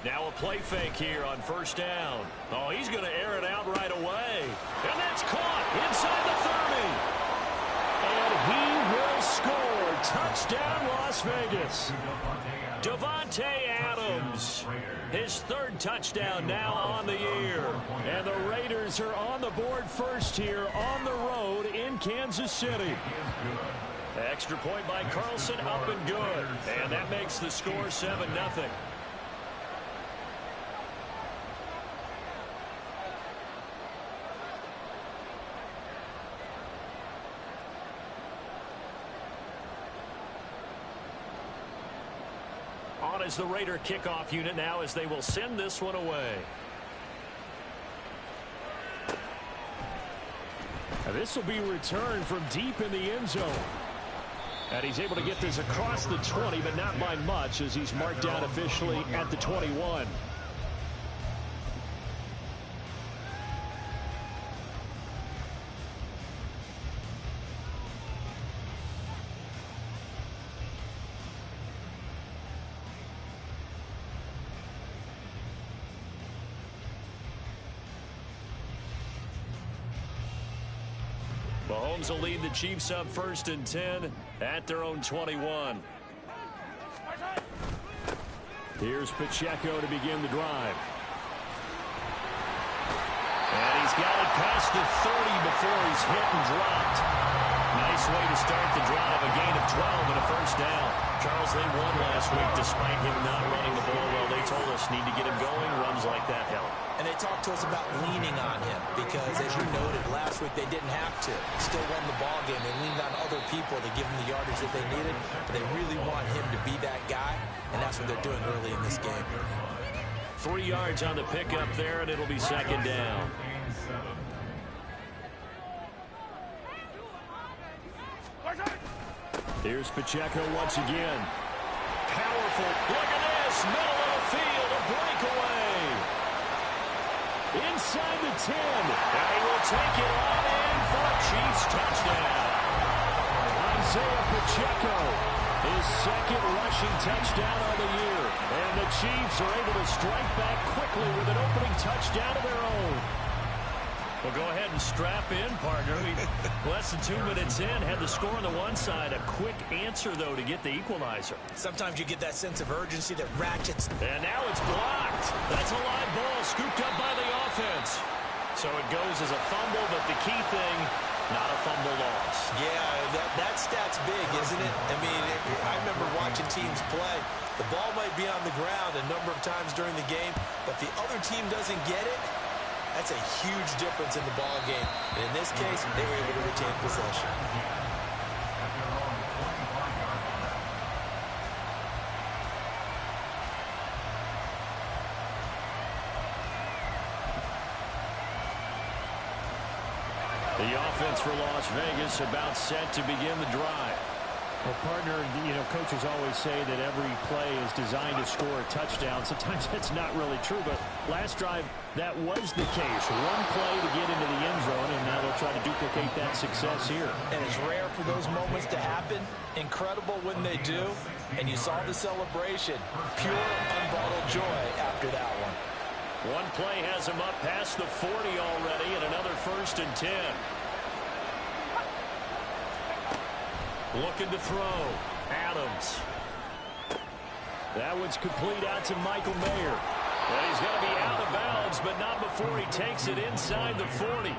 Now a play fake here on first down. Oh, he's going to air it out right away. And that's caught inside the 30. And he will score. Touchdown, Las Vegas. Devontae Adams. His third touchdown now on the year. And the Raiders are on the board first here on the road in Kansas City. Extra point by Carlson, up and good. And that makes the score 7-0. On is the Raider kickoff unit now as they will send this one away. Now this will be returned from deep in the end zone. And he's able to get this across the 20, but not by much as he's marked down officially at the 21. Mahomes will lead the Chiefs up 1st and 10 at their own 21. Here's Pacheco to begin the drive. And he's got it past the 30 before he's hit and dropped. Nice way to start the drive, a gain of 12 and a first down. Charles, they won last week despite him not running the ball well. They told us need to get him going. Runs like that help. And they talked to us about leaning on him because, as you noted, last week they didn't have to. Still won the ball game. They leaned on other people to give them the yardage that they needed, but they really want him to be that guy, and that's what they're doing early in this game. 3 yards on the pickup there, and it'll be second down. Here's Pacheco once again. Powerful. Look at this. Middle of the field. A breakaway. Inside the 10. And he will take it on in for a Chiefs touchdown. Isaiah Pacheco. His second rushing touchdown of the year. And the Chiefs are able to strike back quickly with an opening touchdown of their own. Well, go ahead and strap in, partner. Less than 2 minutes in, had the score on the one side. A quick answer, though, to get the equalizer. Sometimes you get that sense of urgency that ratchets. And now it's blocked. That's a live ball scooped up by the offense. So it goes as a fumble, but the key thing, not a fumble loss. Yeah, that stat's big, isn't it? I mean, I remember watching teams play. The ball might be on the ground a number of times during the game, but the other team doesn't get it. That's a huge difference in the ball game. And in this case, they were able to retain possession. The offense for Las Vegas about set to begin the drive. Well, partner, coaches always say that every play is designed to score a touchdown. Sometimes that's not really true, but last drive, that was the case. One play to get into the end zone, and now they'll try to duplicate that success here. And it's rare for those moments to happen. Incredible when they do. And you saw the celebration. Pure, unbridled joy after that one. One play has him up past the 40 already, and another 1st and 10. Looking to throw. Adams. That one's complete out to Michael Mayer. And he's going to be out of bounds, but not before he takes it inside the 40.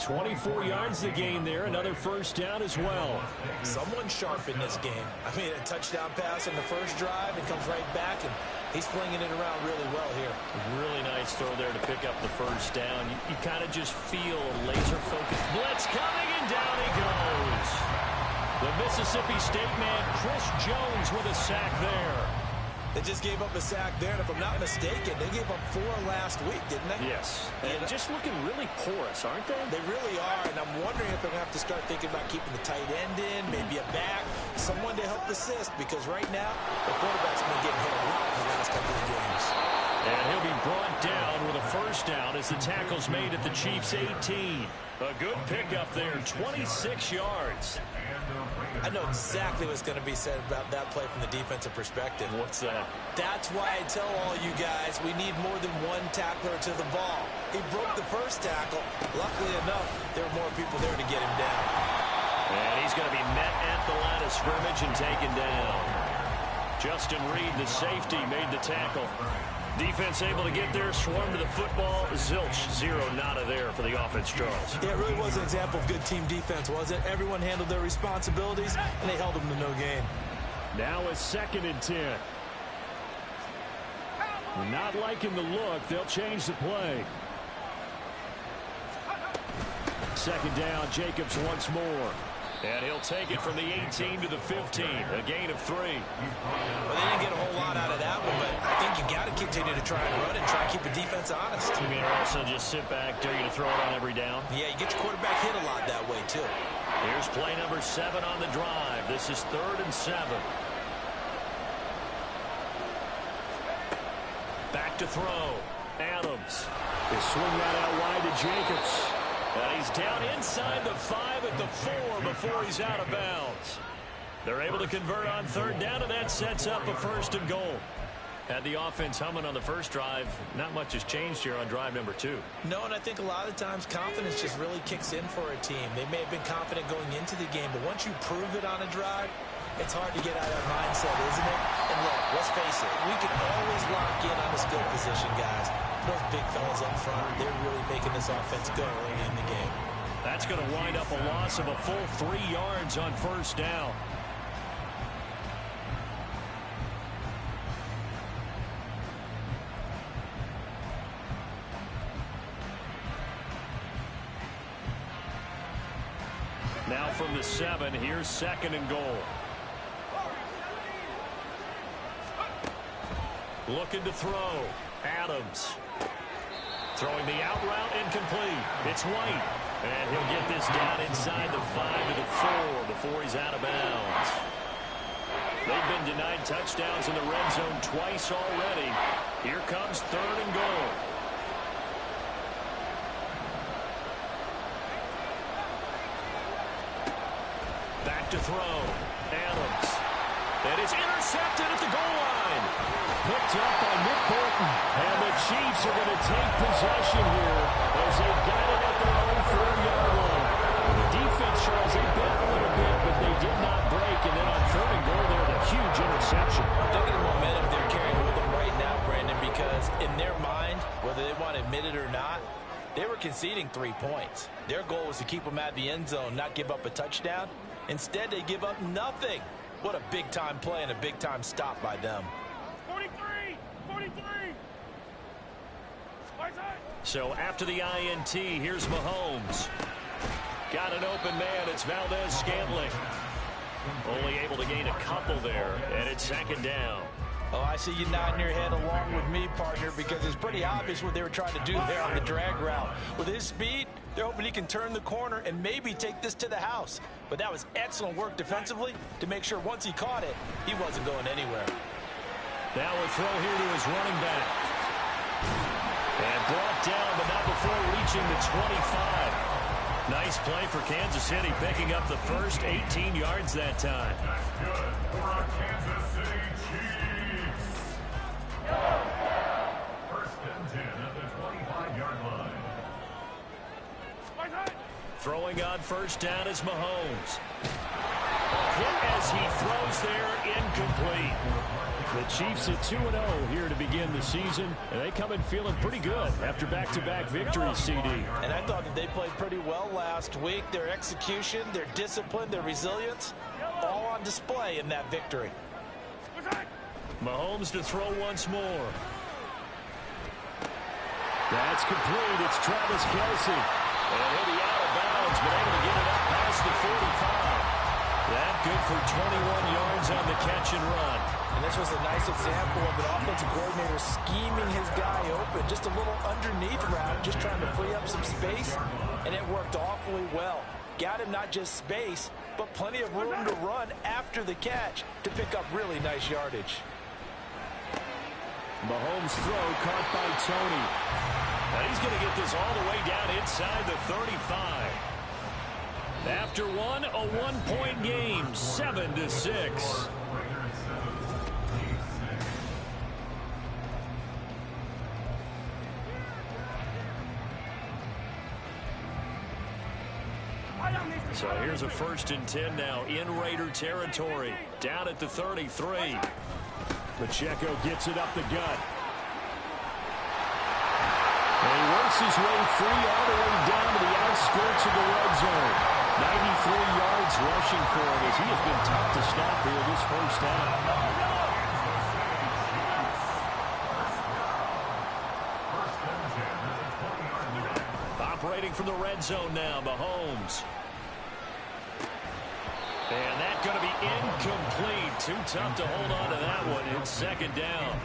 24 yards the gain there. Another first down as well. Someone sharp in this game. I mean, a touchdown pass in the first drive. It comes right back, and he's flinging it around really well here. Really nice throw there to pick up the first down. You kind of just feel a laser-focused blitz coming, and down he goes. The Mississippi State man, Chris Jones, with a sack there. They just gave up a sack there, and if I'm not mistaken, they gave up 4 last week, didn't they? Yes. And just looking really porous, aren't they? They really are, and I'm wondering if they're going to have to start thinking about keeping the tight end in, maybe a back, someone to help assist, because right now, the quarterback's been getting hit a lot in the last couple of games. And he'll be brought down with a first down as the tackle's made at the Chiefs' 18. A good pickup there, 26 yards. I know exactly what's going to be said about that play from the defensive perspective. What's that? That's why I tell all you guys we need more than one tackler to the ball. He broke the first tackle. Luckily enough, there were more people there to get him down. And he's going to be met at the line of scrimmage and taken down. Justin Reed, the safety, made the tackle. Defense able to get there, swarm to the football. Zilch, zero, nada there for the offense, Charles. Yeah, it really was an example of good team defense, wasn't it? Everyone handled their responsibilities, and they held them to no gain. Now a 2nd and 10. Not liking the look. They'll change the play. 2nd down, Jacobs once more. And he'll take it from the 18 to the 15. A gain of 3. Well, they didn't get a whole lot out of that one, but I think you got to continue to try and run and try and keep the defense honest. You mean also just sit back, dare you to throw it on every down? Yeah, you get your quarterback hit a lot that way, too. Here's play number 7 on the drive. This is 3rd and 7. Back to throw. Adams. They swing that out wide to Jacobs. And he's down inside the 5 at the 4 before he's out of bounds. They're able to convert on 3rd down, and that sets up a 1st and goal. Had the offense humming on the first drive. Not much has changed here on drive number 2. No, and I think a lot of times confidence just really kicks in for a team. They may have been confident going into the game, but once you prove it on a drive, it's hard to get out of that mindset, isn't it? And look, let's face it, we can always lock in on the skill position, guys. Those big fellas up front, they're really making this offense go early in the game. That's going to wind up a loss of a full 3 yards on 1st down. Now from the 7, here's 2nd and goal. Looking to throw. Adams. Throwing the out route, incomplete. It's White. And he'll get this down inside the 5 to the 4 before he's out of bounds. They've been denied touchdowns in the red zone twice already. Here comes 3rd and goal. Back to throw. Adams. And it's intercepted at the goal line. Picked up by Nick Bolton. And the Chiefs are going to take possession here as they've got it at their own 4-yard line. The defense, Charles, they bit a little bit, but they did not break. And then on 3rd and goal there, the huge interception. Look at the momentum they're carrying with them right now, Brandon, because in their mind, whether they want to admit it or not, they were conceding 3 points. Their goal was to keep them at the end zone, not give up a touchdown. Instead, they give up nothing. What a big-time play and a big-time stop by them. 43! 43! So after the INT, here's Mahomes. Got an open man. It's Valdez-Scantling. Only able to gain a couple there, and it's 2nd down. Oh, I see you nodding your head along with me, partner, because it's pretty obvious what they were trying to do there on the drag route. With his speed, they're hoping he can turn the corner and maybe take this to the house. But that was excellent work defensively to make sure once he caught it, he wasn't going anywhere. Now a throw here to his running back. And brought down, but not before reaching the 25. Nice play for Kansas City, picking up the first 18 yards that time. That's good for our Kansas City Chiefs. 1st and 10 at the 25-yard line. Throwing on 1st down is Mahomes. Hit as he throws there, incomplete. The Chiefs at 2-0 here to begin the season, and they come in feeling pretty good after back-to-back victories, CD. And I thought that they played pretty well last week. Their execution, their discipline, their resilience, all on display in that victory. Mahomes to throw once more. That's complete. It's Travis Kelce. And he'll be out of bounds, but able to get it up past the 45. That good for 21 yards on the catch and run. And this was a nice example of an offensive coordinator scheming his guy open. Just a little underneath route, just trying to free up some space, and it worked awfully well. Got him not just space, but plenty of room to run after the catch to pick up really nice yardage. Mahomes' throw caught by Tony. And he's going to get this all the way down inside the 35. After one, a one-point game, 7-6. So here's a 1st and 10 now in Raider territory. Down at the 33. Pacheco gets it up the gut. And he works his way free all the way down to the outskirts of the red zone. 93 yards rushing for him as he has been tough to stop here this first half. Operating from the red zone now, Mahomes. And that's going to be incomplete. Too tough to hold on to that one. It's 2nd down.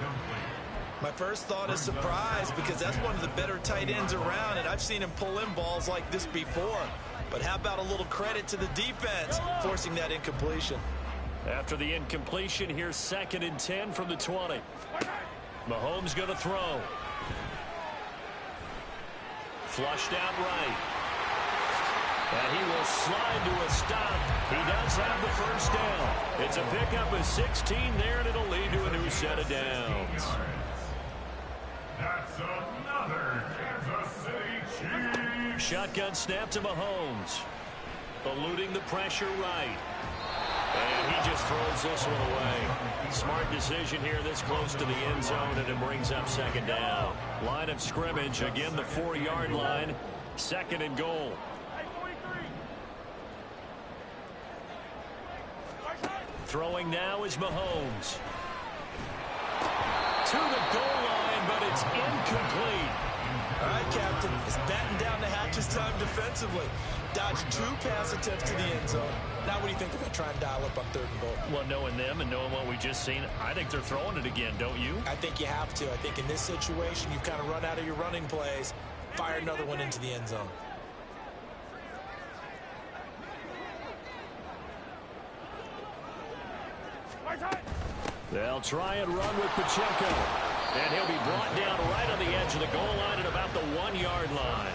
My first thought is surprise because that's one of the better tight ends around, and I've seen him pull in balls like this before. But how about a little credit to the defense forcing that incompletion? After the incompletion, here's 2nd and 10 from the 20. Mahomes going to throw. Flushed out right. And he will slide to a stop. He does have the 1st down. It's a pickup of 16 there, and it'll lead to a new set of downs. That's another Kansas City Chiefs. Shotgun snap to Mahomes. Eluding the pressure right. And he just throws this one away. Smart decision here this close to the end zone, and it brings up 2nd down. Line of scrimmage, again the 4-yard line. 2nd and goal. Throwing now is Mahomes. To the goal line, but it's incomplete. All right, Captain. It's batten down the hatches time defensively. Dodged 2 pass attempts to the end zone. Now what do you think they're going to try and dial up on 3rd and goal? Well, knowing them and knowing what we just seen, I think they're throwing it again, don't you? I think you have to. I think in this situation, you've kind of run out of your running plays. Fire another one into the end zone. They'll try and run with Pacheco. And he'll be brought down right on the edge of the goal line at about the 1-yard line.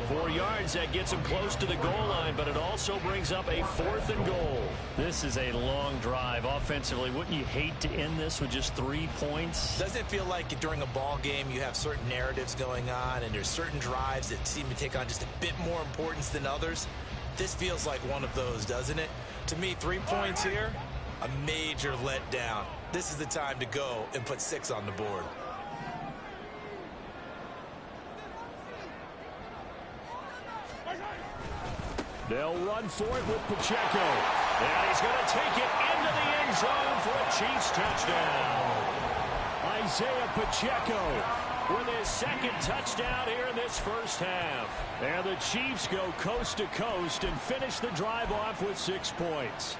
4 yards, that gets him close to the goal line, but it also brings up a 4th and goal. This is a long drive offensively. Wouldn't you hate to end this with just 3 points? Doesn't it feel like during a ball game you have certain narratives going on and there's certain drives that seem to take on just a bit more importance than others? This feels like one of those, doesn't it? To me, 3 points here, a major letdown. This is the time to go and put 6 on the board. They'll run for it with Pacheco. And he's going to take it into the end zone for a Chiefs touchdown. Isaiah Pacheco with his 2nd touchdown here in this first half. And the Chiefs go coast to coast and finish the drive off with 6 points.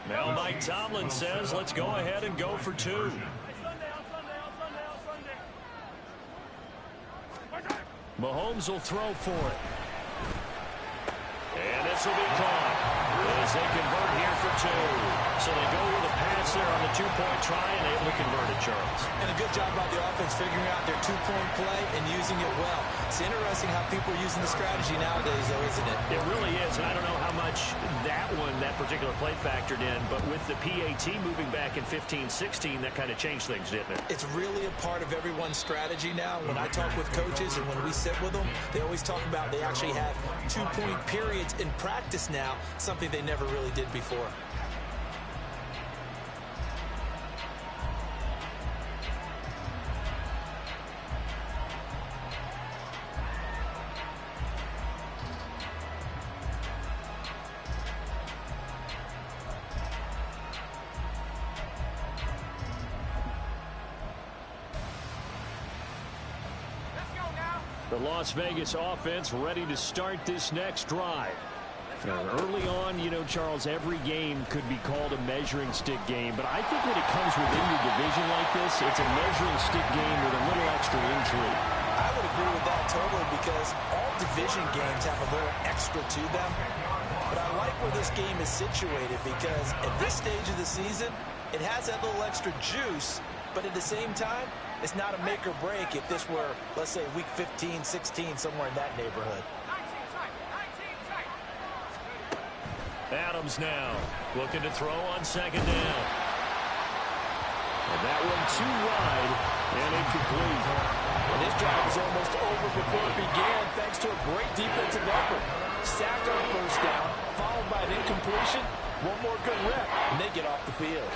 Now Mike Tomlin says, let's go ahead and go for 2. Mahomes will throw for it. And this will be caught as they convert here for 2. So they go with a pass there on the 2-point try and able to convert it, Charles. And a good job by the offense figuring out their 2-point play and using it well. It's interesting how people are using the strategy nowadays, though, isn't it? It really is, and I don't know how much that particular play factored in, but with the PAT moving back in 15-16, that kind of changed things, didn't it? It's really a part of everyone's strategy now. When I talk with coaches and when we sit with them, they always talk about they actually have 2-point periods in practice now, something they never really did before. The Las Vegas offense ready to start this next drive. Early on, you know, Charles, every game could be called a measuring stick game, but I think when it comes within your division like this, it's a measuring stick game with a little extra intrigue. I would agree with that totally because all division games have a little extra to them. But I like where this game is situated because at this stage of the season, it has that little extra juice, but at the same time, it's not a make or break if this were, let's say, week 15, 16, somewhere in that neighborhood. Adams now looking to throw on second down. And that one too wide and incomplete. And this drive is almost over before it began thanks to a great defensive effort. Sack on first down, followed by an incompletion. One more good rep, and they get off the field.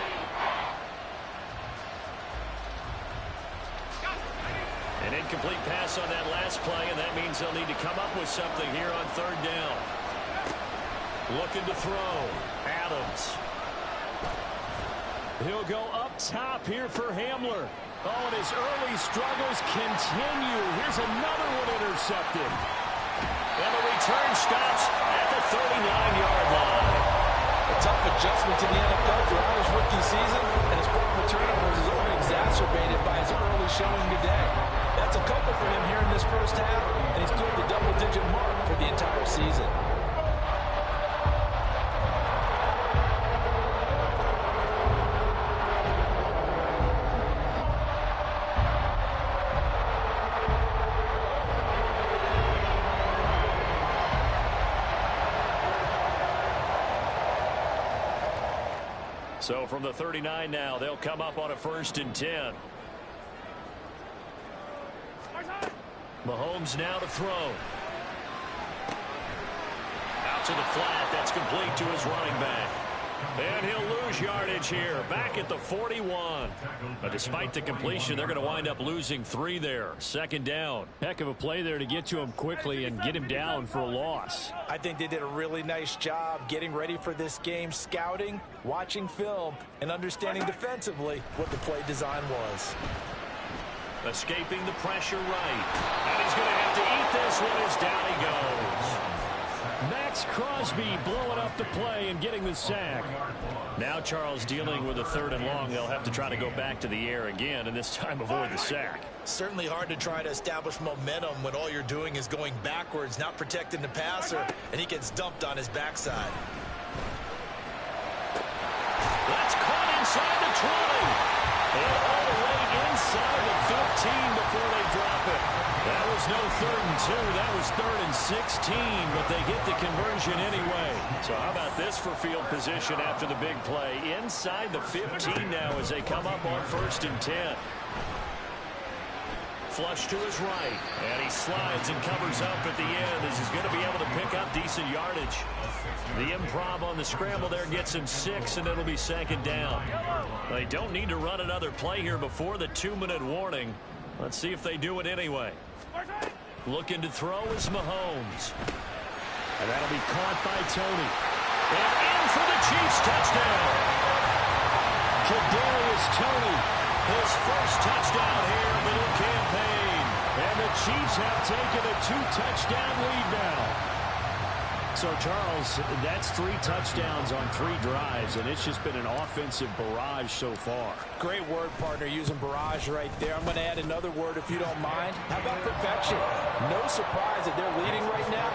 An incomplete pass on that last play, and that means they'll need to come up with something here on third down. Looking to throw. Adams. He'll go up top here for Hamler. Oh, and his early struggles continue. Here's another one intercepted. And the return stops at the 39-yard line. A tough adjustment to the NFL throughout his rookie season, and his problem with turnovers is only exacerbated by his early showing today. That's a couple for him here in this first half, and he's cleared the double-digit mark for the entire season. So from the 39 now, they'll come up on a 1st and 10. Mahomes now to throw. Out to the flat. That's complete to his running back. And he'll lose yardage here. Back at the 41. But despite the completion, they're going to wind up losing 3 there. 2nd down. Heck of a play there to get to him quickly and get him down for a loss. I think they did a really nice job getting ready for this game, scouting, watching film, and understanding defensively what the play design was. Escaping the pressure right. And he's going to have to eat this one as down he goes. Max Crosby blowing up the play and getting the sack. Now Charles dealing with a 3rd and long. They'll have to try to go back to the air again and this time avoid the sack. Certainly hard to try to establish momentum when all you're doing is going backwards, not protecting the passer, and he gets dumped on his backside. That's caught inside the 20. And all the way inside the 15 before they drop it. That was no 3rd and 2. That was 3rd and 16, but they get the conversion anyway. So how about this for field position after the big play? Inside the 15 now as they come up on 1st and 10. Flush to his right, and he slides and covers up at the end as he's going to be able to pick up decent yardage. The improv on the scramble there gets him 6, and it'll be 2nd down. They don't need to run another play here before the 2-minute warning. Let's see if they do it anyway. Looking to throw is Mahomes. And that'll be caught by Tony. And in for the Chiefs touchdown. Kadarius Toney, his first touchdown here of the new campaign. And the Chiefs have taken a 2-touchdown lead now. So, Charles, that's 3 touchdowns on 3 drives, and it's just been an offensive barrage so far. Great word, partner, using barrage right there. I'm going to add another word if you don't mind. How about perfection? No surprise that they're leading right now.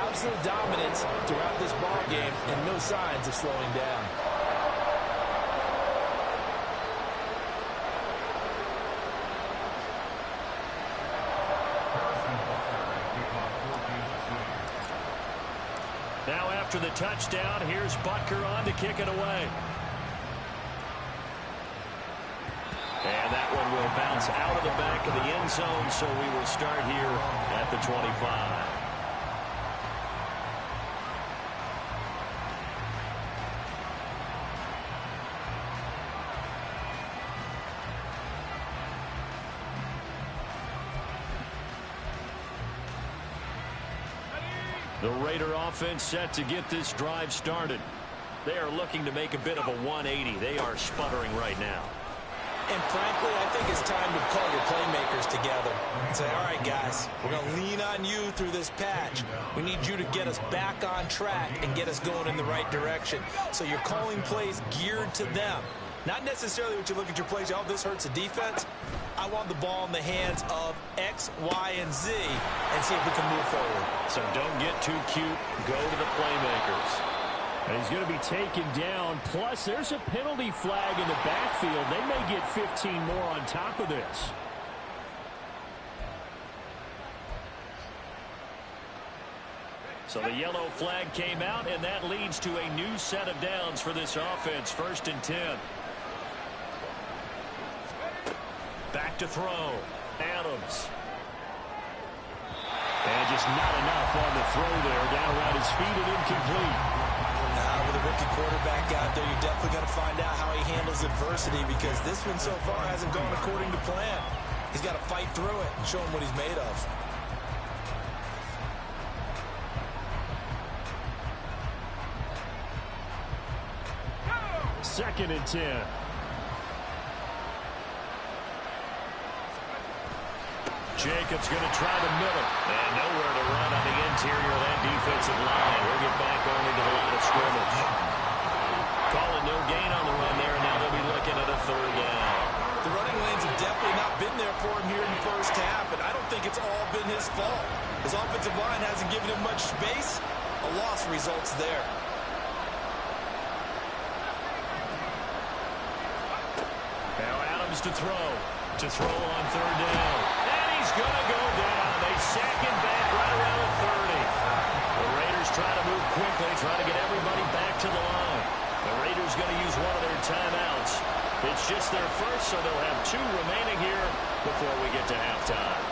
Absolute dominance throughout this ball game and no signs of slowing down. Now after the touchdown, here's Butker on to kick it away. And that one will bounce out of the back of the end zone, so we will start here at the 25. The Raider offense set to get this drive started. They are looking to make a bit of a 180. They are sputtering right now. And frankly, I think it's time to call your playmakers together and say, all right, guys, we're going to lean on you through this patch. We need you to get us back on track and get us going in the right direction. So you're calling plays geared to them. Not necessarily what you look at your plays, oh, this hurts the defense. I want the ball in the hands of X, Y, and Z and see if we can move forward. So don't get too cute. Go to the playmakers. And he's going to be taken down. Plus, there's a penalty flag in the backfield. They may get 15 more on top of this. So the yellow flag came out, and that leads to a new set of downs for this offense. 1st and 10. Back to throw. Adams. And just not enough on the throw there. Down around his feet and incomplete. With a rookie quarterback out there, you're definitely going to find out how he handles adversity, because this one so far hasn't gone according to plan. He's got to fight through it and show him what he's made of. 2nd and 10. Jacobs going to try the middle. And nowhere to run on the interior of that defensive line. He'll get back only to the line of scrimmage. Calling no gain on the run there, and now they'll be looking at a 3rd down. The running lanes have definitely not been there for him here in the first half, and I don't think it's all been his fault. His offensive line hasn't given him much space. A loss results there. Now Adams to throw. To throw on 3rd down. And he's going to go down. They sack him back right around the 30. The Raiders try to move quickly, try to get everybody back to the line. The Raiders going to use one of their timeouts. It's just their first, so they'll have 2 remaining here before we get to halftime.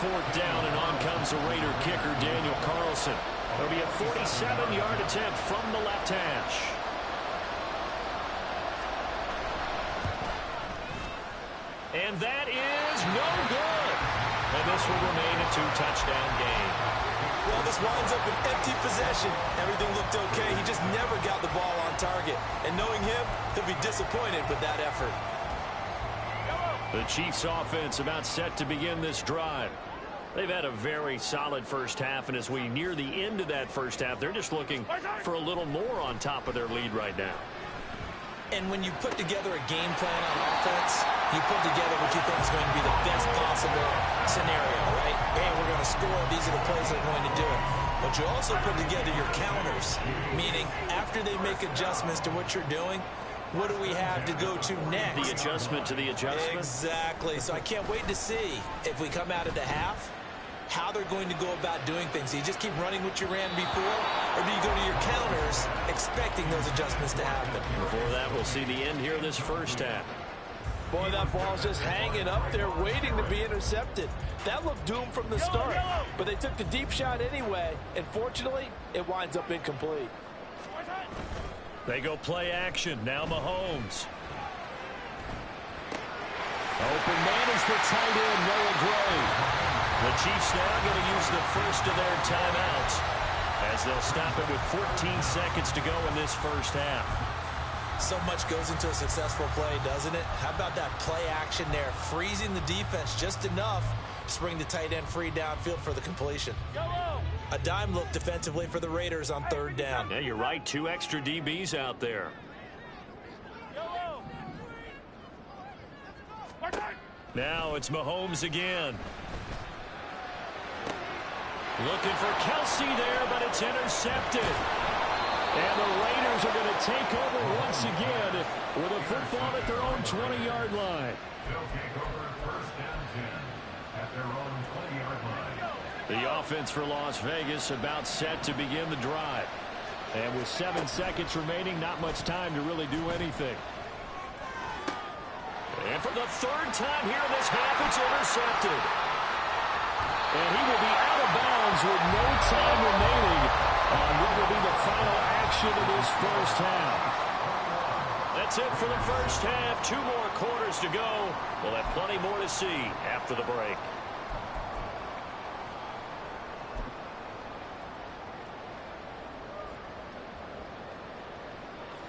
4th down, and on comes the Raider kicker, Daniel Carlson. There'll be a 47-yard attempt from the left hash. And that is no good. And this will remain a 2-touchdown game. Well, this winds up an empty possession. Everything looked okay. He just never got the ball on target. And knowing him, he'll be disappointed with that effort. The Chiefs offense about set to begin this drive. They've had a very solid first half, and as we near the end of that first half, they're just looking for a little more on top of their lead right now. And when you put together a game plan on offense, you put together what you think is going to be the best possible scenario, right? Hey, we're going to score. These are the plays that are going to do it. But you also put together your counters, meaning after they make adjustments to what you're doing, what do we have to go to next? The adjustment to the adjustment? Exactly. So I can't wait to see if we come out of the half, how they're going to go about doing things. Do you just keep running what you ran before, or do you go to your counters expecting those adjustments to happen? Before that, we'll see the end here of this first half. Boy, that ball's just hanging up there waiting to be intercepted. That looked doomed from the start, but they took the deep shot anyway, and fortunately, it winds up incomplete. They go play action. Now Mahomes. Open man is the tight end, Noah Gray. The Chiefs now going to use the first of their timeouts as they'll stop it with 14 seconds to go in this first half. So much goes into a successful play, doesn't it? How about that play action there? Freezing the defense just enough to bring the tight end free downfield for the completion. A dime look defensively for the Raiders on 3rd down. Yeah, you're right. 2 extra DBs out there. Now it's Mahomes again. Looking for Kelsey there, but it's intercepted. And the Raiders are going to take over once again with a football at their own 20-yard line. They'll take over 1st and 10 at their own 20-yard line. The offense for Las Vegas about set to begin the drive. And with 7 seconds remaining, not much time to really do anything. And for the 3rd time here in this half, it's intercepted. And he will be out of bounds with no time remaining on what will be the final action of this first half. That's it for the first half. 2 more quarters to go. We'll have plenty more to see after the break.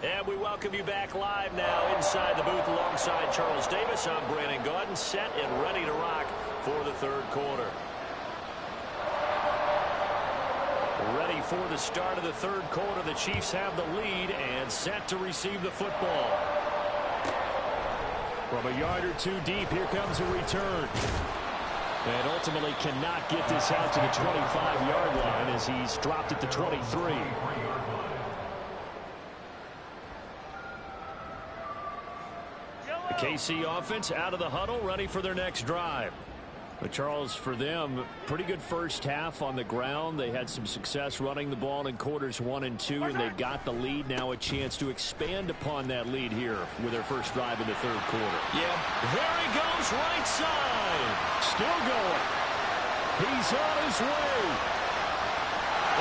And we welcome you back live now inside the booth alongside Charles Davis. I'm Brandon Gaudin, set and ready to rock for the 3rd quarter. Ready for the start of the 3rd quarter. The Chiefs have the lead and set to receive the football. From a yard or 2 deep, here comes a return. And ultimately cannot get this out to the 25-yard line as he's dropped at the 23. The KC offense out of the huddle, ready for their next drive. But Charles, for them, pretty good first half on the ground. They had some success running the ball in quarters 1 and 2, and they've got the lead. Now a chance to expand upon that lead here with their first drive in the third quarter. Yeah, there he goes, right side. Still going. He's on his way.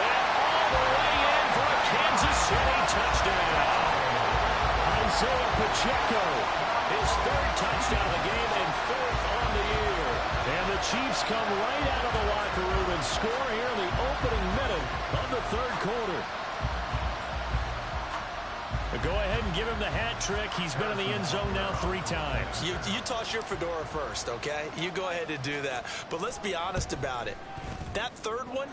And all the way in for a Kansas City touchdown. Isaiah Pacheco, his third touchdown of the game and fourth on the year. And the Chiefs come right out of the locker room and score here in the opening minute of the third quarter. But go ahead and give him the hat trick. He's been in the end zone now 3 times. You toss your fedora first, okay? You go ahead and do that. But let's be honest about it. That third one,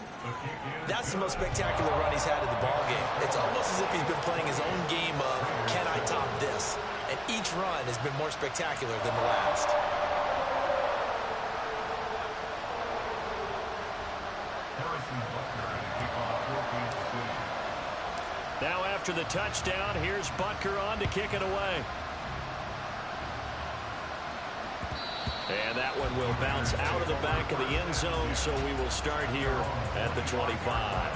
that's the most spectacular run he's had in the ballgame. It's almost as if he's been playing his own game of, can I top this? And each run has been more spectacular than the last. Now after the touchdown, here's Butker on to kick it away. And that one will bounce out of the back of the end zone, so we will start here at the 25.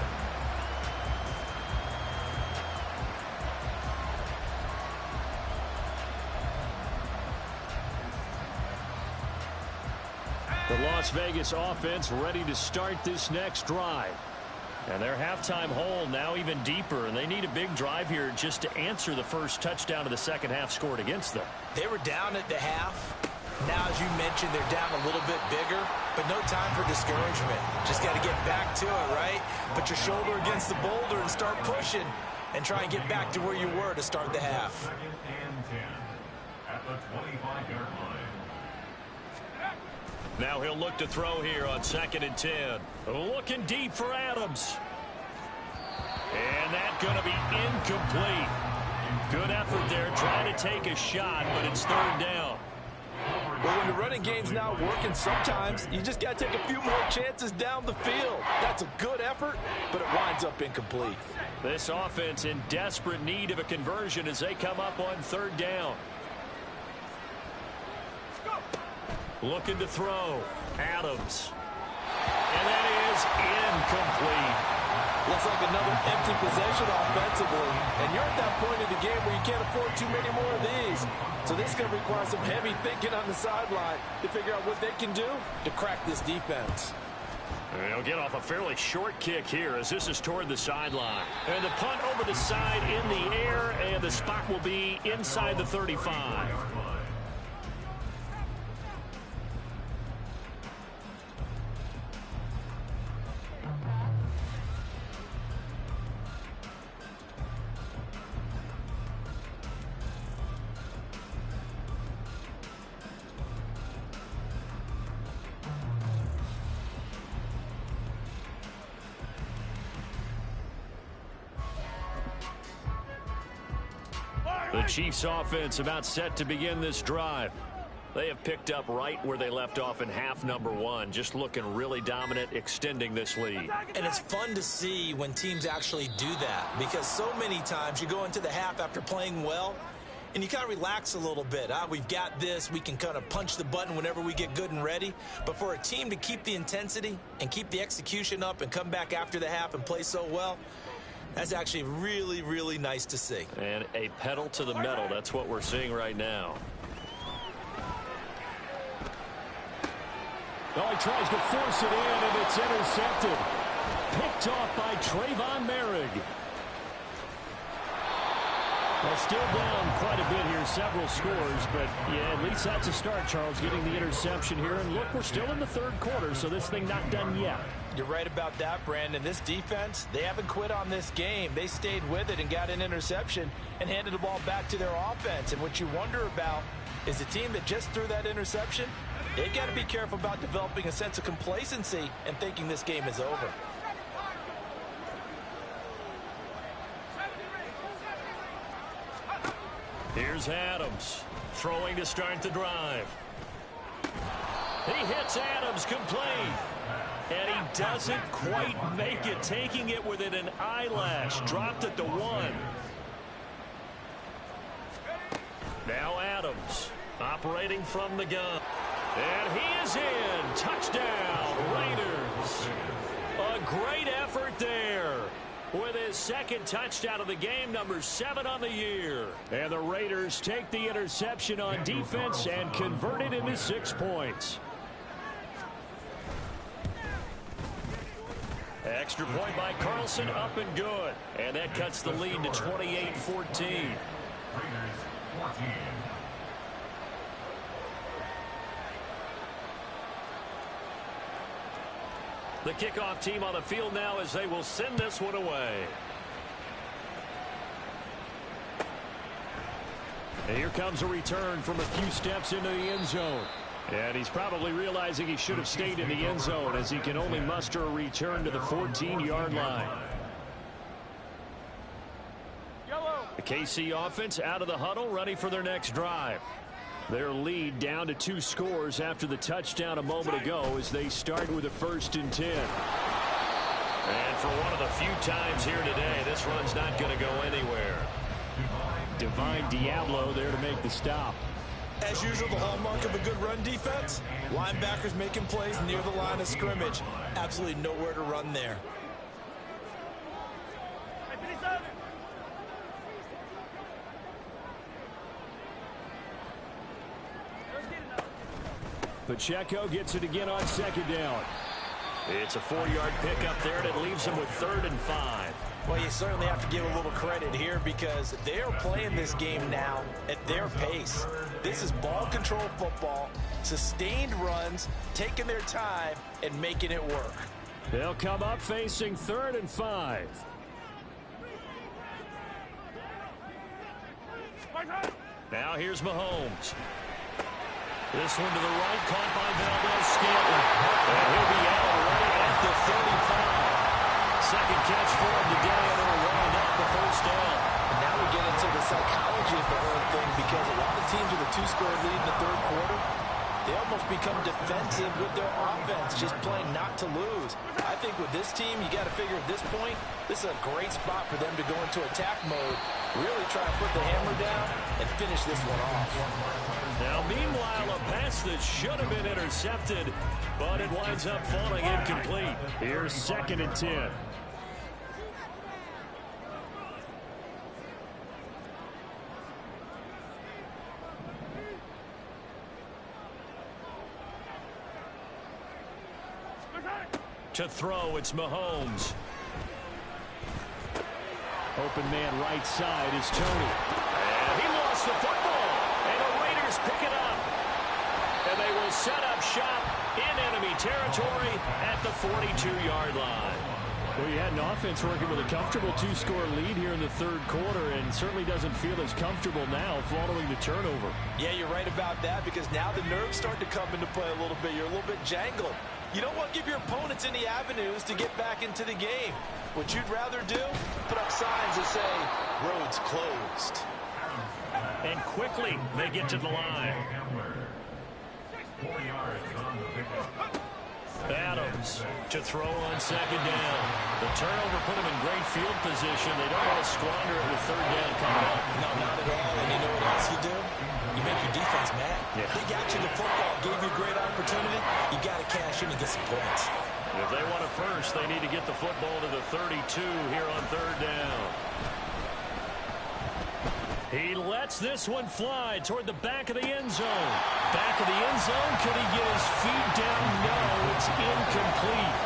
The Las Vegas offense ready to start this next drive. And their halftime hole now even deeper, and they need a big drive here just to answer the first touchdown of the second half scored against them. They were down at the half. Now, as you mentioned, they're down a little bit bigger, but no time for discouragement. Just got to get back to it, right? Put your shoulder against the boulder and start pushing and try and get back to where you were to start the half. Second and 10 at the 25-yard line. Now he'll look to throw here on 2nd and 10. Looking deep for Adams. And that's going to be incomplete. Good effort there trying to take a shot, but it's third down. Well, when the running game's not working, sometimes you just got to take a few more chances down the field. That's a good effort, but it winds up incomplete. This offense in desperate need of a conversion as they come up on third down. Looking to throw. Adams. And that is incomplete. Looks like another empty possession offensively. And you're at that point in the game where you can't afford too many more of these. So this is going to require some heavy thinking on the sideline to figure out what they can do to crack this defense. They'll get off a fairly short kick here as this is toward the sideline. And the punt over the side in the air, and the spot will be inside the 35. The Chiefs offense about set to begin this drive. They have picked up right where they left off in half number 1, just looking really dominant, extending this lead. And it's fun to see when teams actually do that, because so many times you go into the half after playing well and you kind of relax a little bit. We've got this. We can kind of punch the button whenever we get good and ready. But for a team to keep the intensity and keep the execution up and come back after the half and play so well, that's actually really, really nice to see. And a pedal to the metal. That's what we're seeing right now. Oh, he tries to force it in, and it's intercepted. Picked off by Trayvon Merrick. Well, still down quite a bit here, several scores, but yeah, at least that's a start, Charles, getting the interception here. And look, we're still in the third quarter, so this thing not done yet. You're right about that, Brandon. This defense, they haven't quit on this game. They stayed with it and got an interception and handed the ball back to their offense. And what you wonder about is the team that just threw that interception, they've got to be careful about developing a sense of complacency and thinking this game is over. Here's Adams throwing to start the drive. He hits Adams complete. And he doesn't quite make it, taking it within an eyelash. Dropped at the 1. Now Adams operating from the gun. And he is in. Touchdown, Raiders. A great effort there with his second touchdown of the game, number 7 on the year. And the Raiders take the interception on defense and convert it into 6 points. Extra point by Carlson, up and good. And that cuts the lead to 28-14. 14. The kickoff team on the field now as they will send this one away. And here comes a return from a few steps into the end zone. And he's probably realizing he should have stayed in the end zone as he can only muster a return to the 14-yard line. The KC offense out of the huddle, ready for their next drive. Their lead down to 2 scores after the touchdown a moment ago as they start with a 1st and 10. And for one of the few times here today, this run's not going to go anywhere. Divine Diablo there to make the stop. As usual, the hallmark of a good run defense, linebackers making plays near the line of scrimmage. Absolutely nowhere to run there. Pacheco gets it again on 2nd down. It's a 4-yard pickup there, and it leaves him with 3rd and 5. Well, you certainly have to give a little credit here because they're playing this game now at their pace. This is ball control football, sustained runs, taking their time, and making it work. They'll come up facing 3rd and 5. Now here's Mahomes. This one to the right, caught by Valdez-Scantling. And he'll be out right at the 35. Second catch for him today, and it'll round out the 1st down. And now we get into the psychology of the whole thing because a lot of teams with a 2-score lead in the 3rd quarter, they almost become defensive with their offense, just playing not to lose. I think with this team, you got to figure at this point, this is a great spot for them to go into attack mode, really try to put the hammer down and finish this one off. Now, meanwhile, a pass that should have been intercepted, but it winds up falling incomplete. Here's 2nd and 10. To throw, it's Mahomes. Open man right side is Tony. And he lost the football. And the Raiders pick it up. And they will set up shop in enemy territory at the 42-yard line. Well, you had an offense working with a comfortable 2-score lead here in the 3rd quarter and certainly doesn't feel as comfortable now following the turnover. Yeah, you're right about that because now the nerves start to come into play a little bit. You're a little bit jangled. You don't want to give your opponents any avenues to get back into the game. What you'd rather do, put up signs that say, roads closed. And quickly, they get to the line. 4 yards on the pickup. Adams to throw on 2nd down. The turnover put him in great field position. They don't want to squander it with 3rd down coming up. No, not at all. And you know what else you do? You make your defense mad. Yeah. They got you the football, gave you a great opportunity. You got to cash in and get some points. If they want it first, they need to get the football to the 32 here on 3rd down. He lets this one fly toward the back of the end zone. Back of the end zone. Could he get his feet down? No, it's incomplete.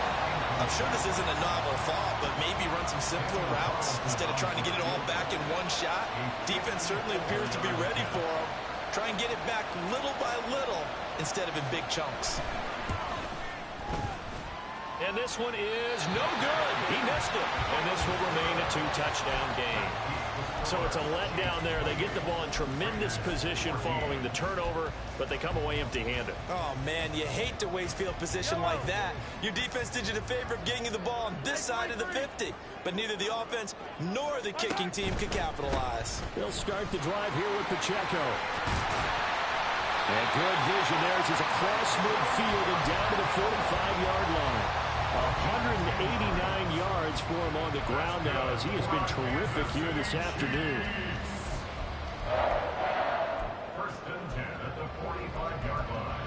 I'm sure this isn't a novel thought, but maybe run some simpler routes instead of trying to get it all back in one shot. Defense certainly appears to be ready for him. Try and get it back little by little instead of in big chunks. And this one is no good. He missed it. And this will remain a 2-touchdown game. So it's a letdown there. They get the ball in tremendous position following the turnover, but they come away empty-handed. Oh, man, you hate to waste field position like that. Your defense did you the favor of getting you the ball on this side of the 50. But neither the offense nor the kicking team could capitalize. They'll start the drive here with Pacheco. And good vision there as he's across midfield and down to the 45-yard line. 189 yards for him on the ground now as he has been terrific here this afternoon. First and 10 at the 45-yard line.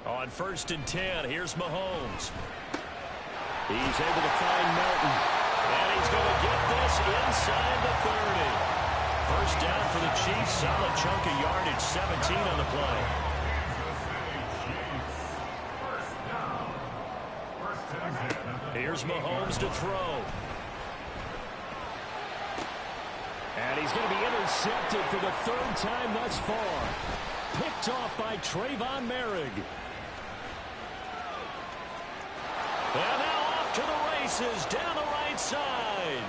On first and 10, here's Mahomes. He's able to find Melton. And he's going to get this inside the 30. First down for the Chiefs. Solid chunk of yardage, 17 on the play. Here's Mahomes to throw. And he's going to be intercepted for the third time thus far. Picked off by Trayvon Merrick. And now off to the races down the right side.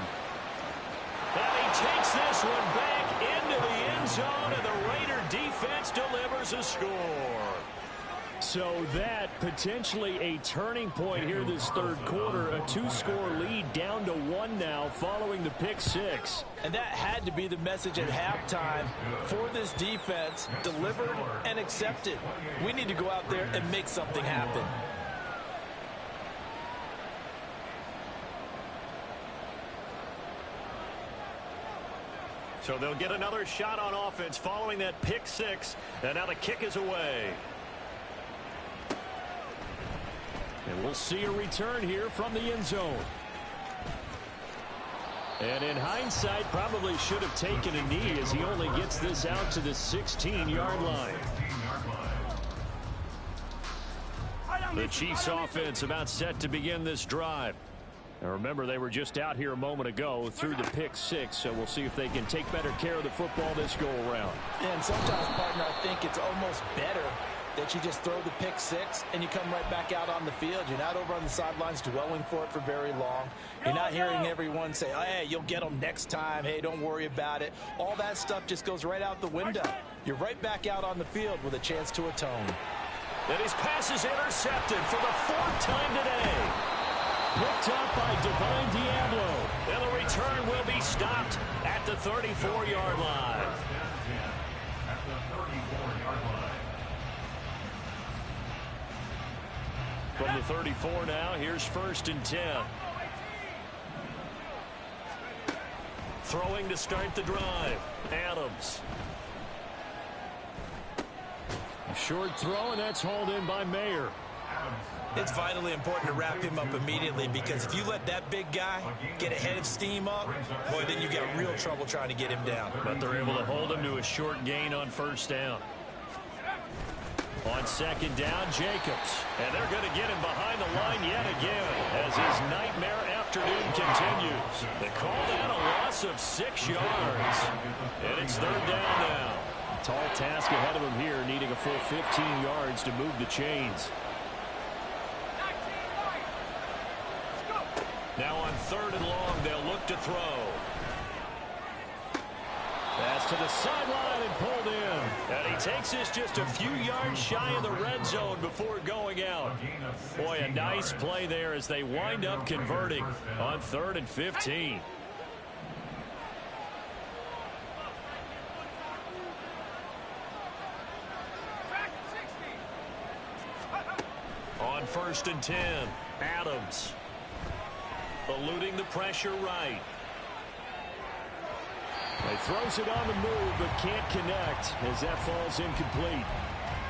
And he takes this one back into the end zone, and the Raider defense delivers a score. So that potentially a turning point here this third quarter. A two-score lead down to 1 now following the pick six. And that had to be the message at halftime for this defense. Delivered and accepted. We need to go out there and make something happen. So they'll get another shot on offense following that pick six. And now the kick is away. And we'll see a return here from the end zone. And in hindsight, probably should have taken a knee as he only gets this out to the 16-yard line. The Chiefs offense about set to begin this drive. Now remember, they were just out here a moment ago through the pick six, so we'll see if they can take better care of the football this go around. And sometimes, partner, I think it's almost better that you just throw the pick six and you come right back out on the field. You're not over on the sidelines dwelling for it for very long. You're not hearing everyone say, oh, hey, you'll get them next time. Hey, don't worry about it. All that stuff just goes right out the window. You're right back out on the field with a chance to atone. And his pass is intercepted for the fourth time today. Picked up by Divine Diablo. And the return will be stopped at the 34-yard line. At the 34-yard line. From the 34 now, here's first and 10. Throwing to start the drive. Adams. A short throw, and that's hauled in by Mayer. It's vitally important to wrap him up immediately, because if you let that big guy get a head of steam up, boy, then you got real trouble trying to get him down. But they're able to hold him to a short gain on first down. On second down, Jacobs. And they're going to get him behind the line yet again as his nightmare afternoon continues. They call that a loss of 6 yards. And it's third down now. Tall task ahead of him here, needing a full 15 yards to move the chains. Now on third and long, they'll look to throw. Pass to the sideline and pulled in. And he takes this just a few yards shy of the red zone before going out. Boy, a nice play there as they wind up converting on 3rd and 15. On 1st and 10, Adams. Eluding the pressure right. He throws it on the move, but can't connect as that falls incomplete.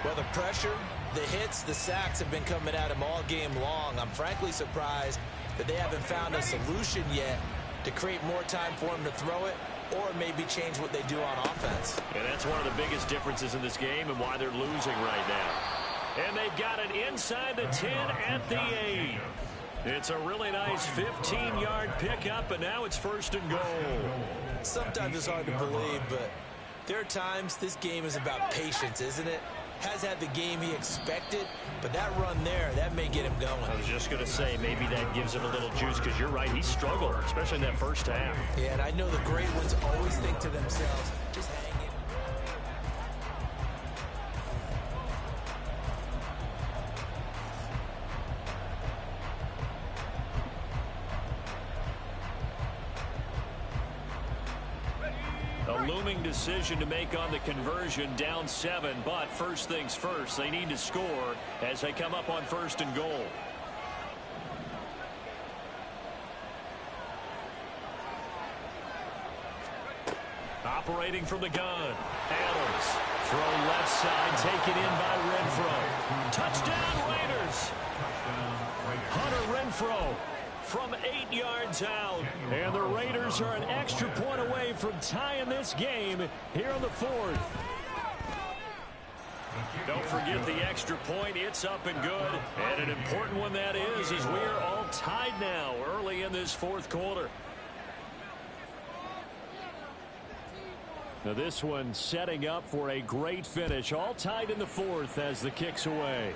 Well, the pressure, the hits, the sacks have been coming at him all game long. I'm frankly surprised that they haven't found a solution yet to create more time for him to throw it, or maybe change what they do on offense. And that's one of the biggest differences in this game and why they're losing right now. And they've got it inside the 10 at the 8. It's a really nice 15-yard pickup, and now it's 1st and goal. Sometimes it's hard to believe, but there are times this game is about patience, isn't it? Has had the game he expected, but that run there, that may get him going. I was just going to say, maybe that gives him a little juice, because you're right, he struggled, especially in that first half. Yeah, and I know the great ones always think to themselves, just hang in. looming decision to make on the conversion, down 7. But first things first, they need to score as they come up on 1st and goal. Operating from the gun. Adams. Throw left side, taken in by Renfro. Touchdown Raiders. Hunter Renfro from 8 yards out. And the Raiders are an extra point away from tying this game here in the 4th. Don't forget the extra point. It's up and good. And an important one that is as we are all tied now early in this 4th quarter. Now this one setting up for a great finish. All tied in the 4th as the kick's away.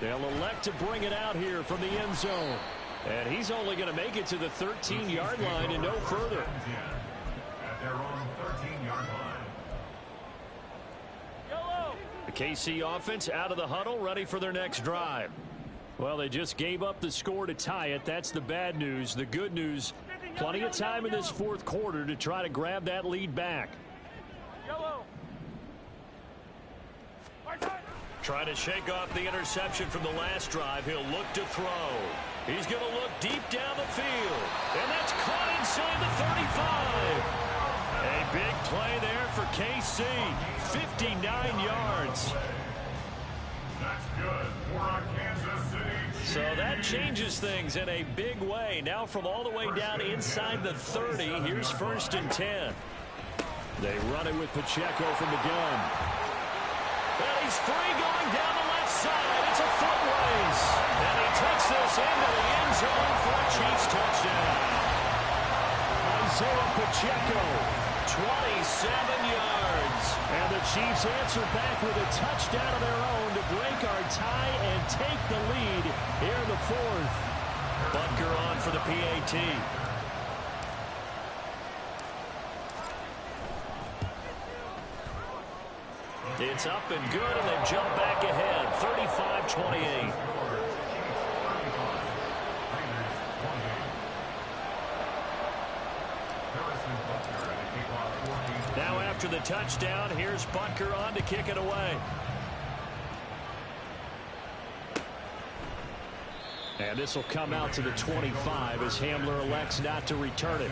They'll elect to bring it out here from the end zone. And he's only going to make it to the 13-yard line and no further. At their own 13-yard line. The KC offense out of the huddle, ready for their next drive. Well, they just gave up the score to tie it. That's the bad news. The good news, plenty of time in this 4th quarter to try to grab that lead back. Trying to shake off the interception from the last drive. He'll look to throw. He's going to look deep down the field. And that's caught inside the 35. A big play there for KC. 59 yards. That's good for a Kansas City Chiefs. So that changes things in a big way. Now from all the way down inside the 30, here's 1st and 10. They run it with Pacheco from the gun. And he's free going down the left side. It's a foot race. And he takes this into the end zone for a Chiefs touchdown. Isaiah Pacheco, 27 yards. And the Chiefs answer back with a touchdown of their own to break our tie and take the lead here in the 4th. Butker on for the PAT. It's up and good, and they've jumped back ahead, 35-28. Now after the touchdown, here's Butker on to kick it away. And this will come out to the 25 as Hamler elects not to return it.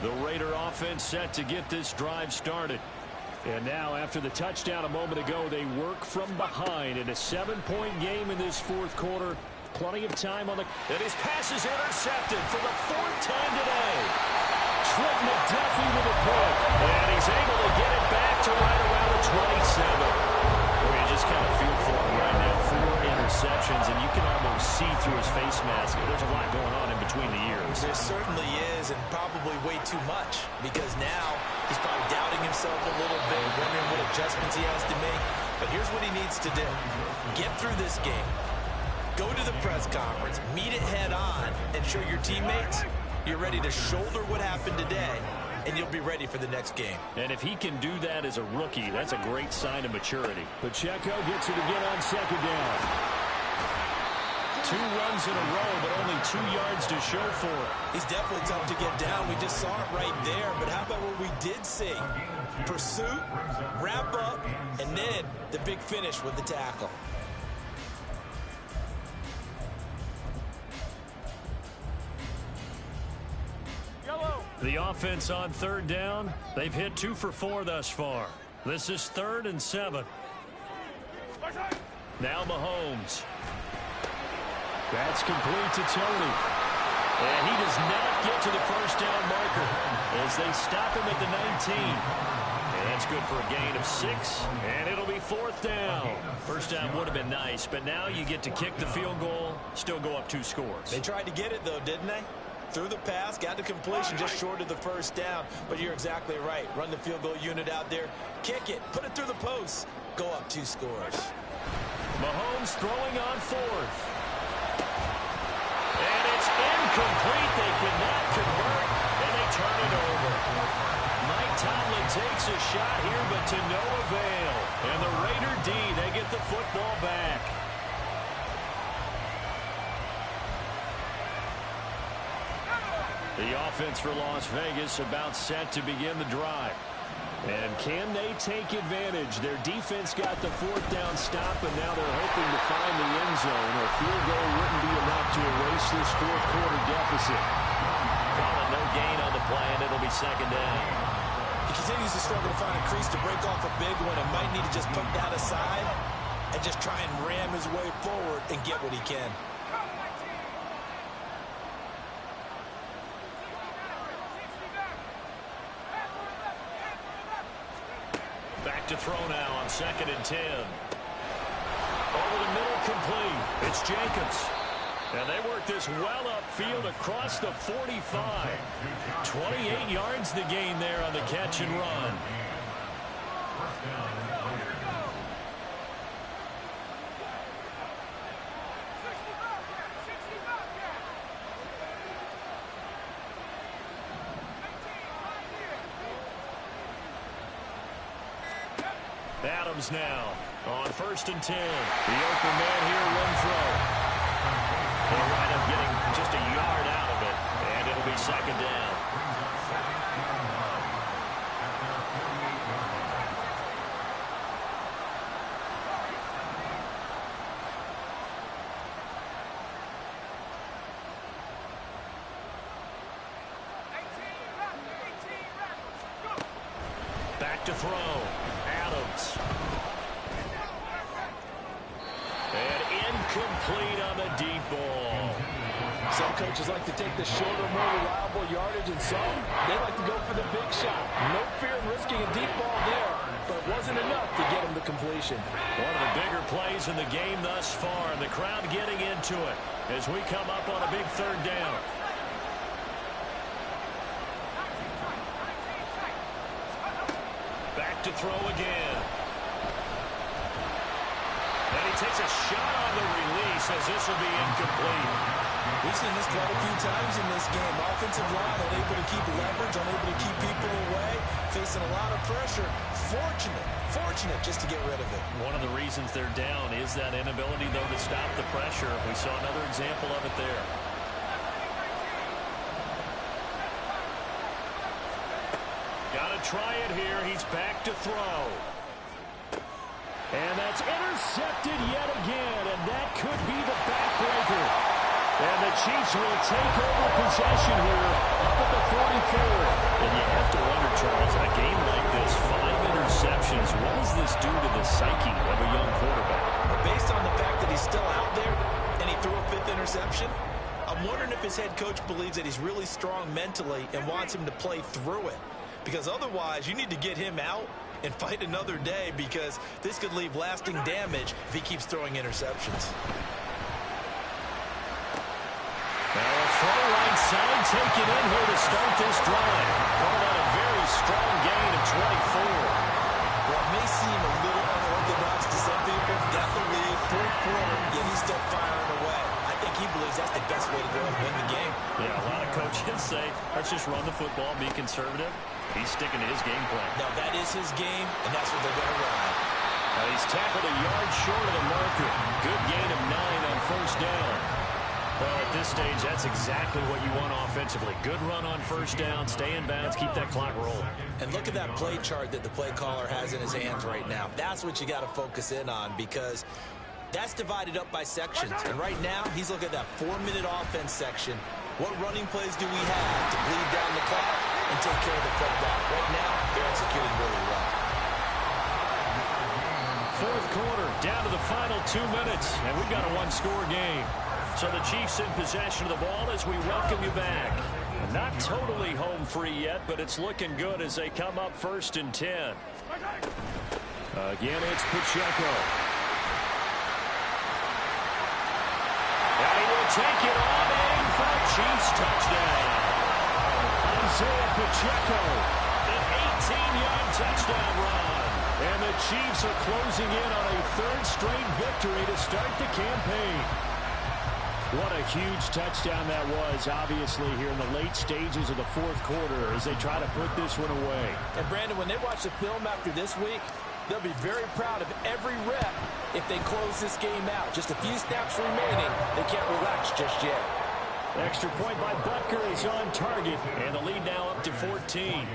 The Raider offense set to get this drive started. And now after the touchdown a moment ago, they work from behind in a 7-point game in this 4th quarter. Plenty of time on the... And his pass is intercepted for the 4th time today. Trent McDuffie with a pick. And he's able to get it back to right around the 27. Well, you just kind of feel for him right now. 4 interceptions, and you can almost see through his face mask. There's a lot going on in between the ears. There certainly is, and probably way too much, because now he's probably doubting himself a little bit, wondering what adjustments he has to make. But here's what he needs to do. Get through this game. Go to the press conference, meet it head on, and show your teammates you're ready to shoulder what happened today, and you'll be ready for the next game. And if he can do that as a rookie, that's a great sign of maturity. Pacheco gets it again on 2nd down. 2 runs in a row, but only 2 yards to show for it. He's definitely tough to get down. We just saw it right there. But how about what we did see? Pursuit, wrap up, and then the big finish with the tackle. The offense on 3rd down, they've hit 2 for 4 thus far. This is 3rd and 7. Now Mahomes. That's complete to Tony. And he does not get to the 1st down marker as they stop him at the 19. And that's good for a gain of 6, and it'll be 4th down. 1st down would have been nice, but now you get to kick the field goal, still go up 2 scores. They tried to get it, though, didn't they? Threw the pass, got the completion just short of the 1st down. But you're exactly right. Run the field goal unit out there. Kick it. Put it through the post. Go up 2 scores. Mahomes throwing on 4th. And it's incomplete. They cannot convert. takes a shot here, but to no avail. And the Raider D, they get the football back. The offense for Las Vegas about set to begin the drive. And can they take advantage? Their defense got the fourth down stop, and now they're hoping to find the end zone. A field goal wouldn't be enough to erase this fourth quarter deficit. Calling no gain on the play, and it'll be second down. He continues to struggle to find a crease to break off a big one and might need to just put that aside and just try and ram his way forward and get what he can. Back to throw now on 2nd and 10. Over the middle, complete. It's Jacobs. And they work this well upfield across the 45. 28 yards the gain there on the catch and run. Adams now on 1st and 10. The open man here, Renfro. They'll wind up getting just a yard out of it, and it'll be second down. Back to throw. Adams. And incomplete on the deep ball. Some coaches like to take the shorter, more reliable yardage, and some, they like to go for the big shot. No fear in risking a deep ball there, but it wasn't enough to get him the completion. One of the bigger plays in the game thus far, and the crowd getting into it as we come up on a big 3rd down. Back to throw again. And he takes a shot on the release as this will be incomplete. We've seen this quite a few times in this game. Offensive line unable to keep leverage, unable to keep people away, facing a lot of pressure. Fortunate just to get rid of it. One of the reasons they're down is that inability, though, to stop the pressure. We saw another example of it there. Got to try it here. He's back to throw. And that's intercepted yet again, and that could be the backbreaker. And the Chiefs will take over possession here up at the 44. And you have to wonder, Charles, in a game like this, 5 interceptions, what does this do to the psyche of a young quarterback? Based on the fact that he's still out there and he threw a 5th interception, I'm wondering if his head coach believes that he's really strong mentally and wants him to play through it. Because otherwise, you need to get him out and fight another day, because this could leave lasting damage if he keeps throwing interceptions. Now a throw right side taken in here to start this drive. Going on a very strong gain of 24. Well, it may seem a little unorthodox to some people. Got the lead, 4th quarter, yet he's still firing away. I think he believes that's the best way to go and win the game. Yeah, a lot of coaches say, let's just run the football, be conservative. He's sticking to his game plan. No, that is his game, and that's what they're going to run. Now he's tackled a yard short of the marker. Good gain of 9 on 1st down. Well, at this stage, that's exactly what you want offensively. Good run on 1st down, stay in bounds, keep that clock rolling. And look at that play chart that the play caller has in his hands right now. That's what you got to focus in on, because that's divided up by sections. And right now, he's looking at that 4-minute offense section. What running plays do we have to bleed down the clock and take care of the football? Right now, they're executing really well. 4th quarter, down to the final 2 minutes, and we've got a 1-score game. So the Chiefs in possession of the ball as we welcome you back. Not totally home free yet, but it's looking good as they come up 1st and 10. Again, it's Pacheco. And he will take it on in for a Chiefs touchdown. Isaiah Pacheco, an 18-yard touchdown run. And the Chiefs are closing in on a 3rd straight victory to start the campaign. What a huge touchdown that was, obviously, here in the late stages of the fourth quarter as they try to put this one away. And, Brandon, when they watch the film after this week, they'll be very proud of every rep if they close this game out. Just a few snaps remaining. They can't relax just yet. Extra point by Butker is on target, and the lead now up to 14.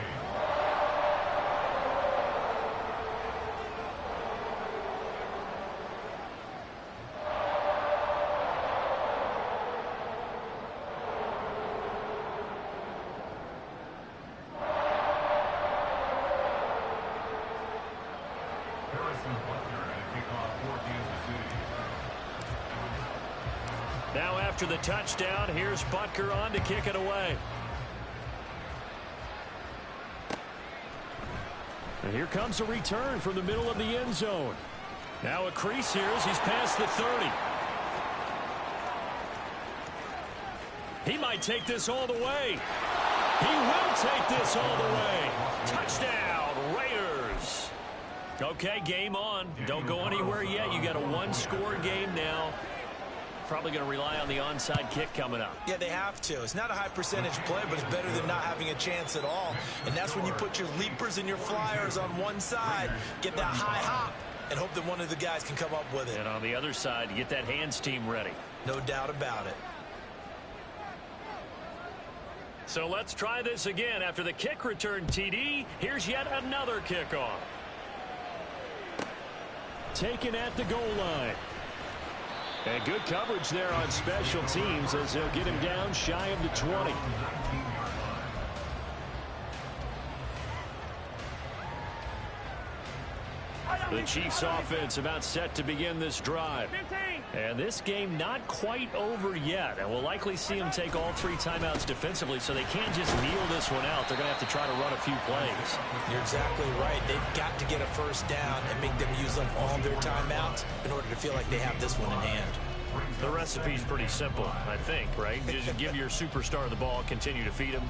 Now after the touchdown, here's Butker on to kick it away. And here comes a return from the middle of the end zone. Now a crease here as he's past the 30. He might take this all the way. He will take this all the way. Touchdown, Raiders. Okay, game on. Don't go anywhere yet. You got a one-score game now. Probably going to rely on the onside kick coming up. Yeah, they have to. It's not a high percentage play, but it's better than not having a chance at all. And that's when you put your leapers and your flyers on one side, get that high hop, and hope that one of the guys can come up with it. And on the other side, get that hands team ready. No doubt about it. So let's try this again. After the kick return TD, here's yet another kickoff. Taken at the goal line. And good coverage there on special teams as they'll get him down shy of the 20. The Chiefs offense about set to begin this drive. And this game not quite over yet. And we'll likely see them take all three timeouts defensively, so they can't just kneel this one out. They're going to have to try to run a few plays. You're exactly right. They've got to get a first down and make them use up all their timeouts in order to feel like they have this one in hand. The recipe's pretty simple, I think, right? Just give your superstar the ball, continue to feed him.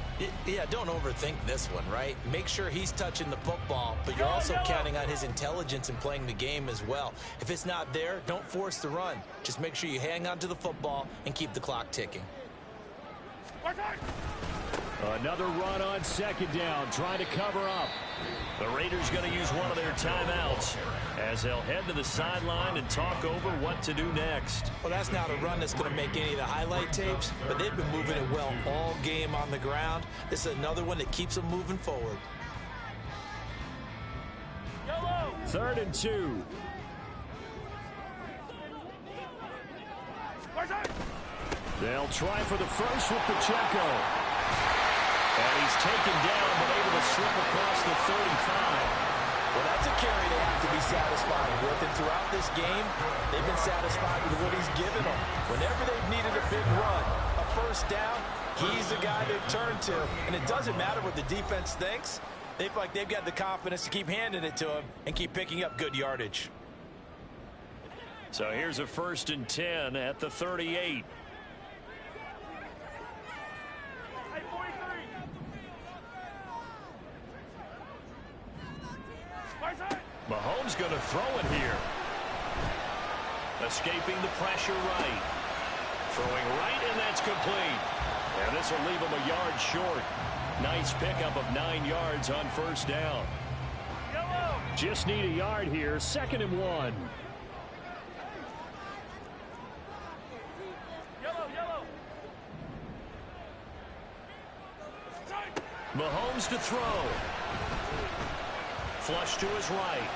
Yeah, don't overthink this one, right? Make sure he's touching the football, but you're also counting on his intelligence in playing the game as well. If it's not there, don't force the run. Just make sure you hang on to the football and keep the clock ticking. Another run on second down, trying to cover up. The Raiders going to use one of their timeouts as they'll head to the sideline and talk over what to do next. Well, that's not a run that's going to make any of the highlight tapes, but they've been moving it well all game on the ground. This is another one that keeps them moving forward. 3rd and 2. They'll try for the first with Pacheco. And he's taken down, but able to slip across the 35. Well, that's a carry they have to be satisfied with. And throughout this game, they've been satisfied with what he's given them. Whenever they've needed a big run, a first down, he's the guy they've turned to. And it doesn't matter what the defense thinks. They feel like they've got the confidence to keep handing it to him and keep picking up good yardage. So here's a 1st and 10 at the 38. Mahomes going to throw it here. Escaping the pressure right. Throwing right, and that's complete. And this will leave him a yard short. Nice pickup of 9 yards on first down. Just need a yard here. 2nd and 1. Mahomes to throw. Flush to his right.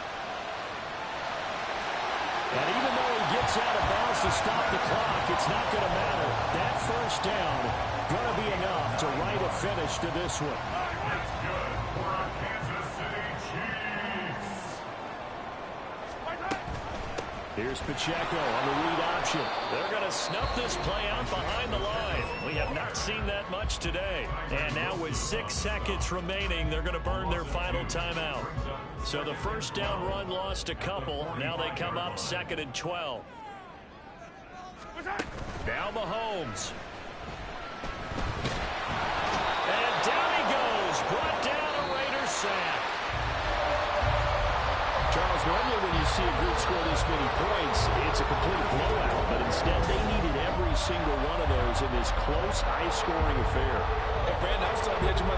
And even though he gets out of bounds to stop the clock, it's not going to matter. That first down going to be enough to write a finish to this one. That's good for our Kansas City Chiefs. Here's Pacheco on the read option. They're going to snuff this play out behind the line. We have not seen that much today. And now with 6 seconds remaining, they're going to burn their final timeout. So the first down run lost a couple. Now they come up 2nd and 12. Now Mahomes. And down he goes. Brought down a Raiders sack. Charles, normally when you see a group score this many points, it's a complete blowout. But instead, they needed every single in this close, high-scoring affair. Hey, Brandon, I was on the edge of my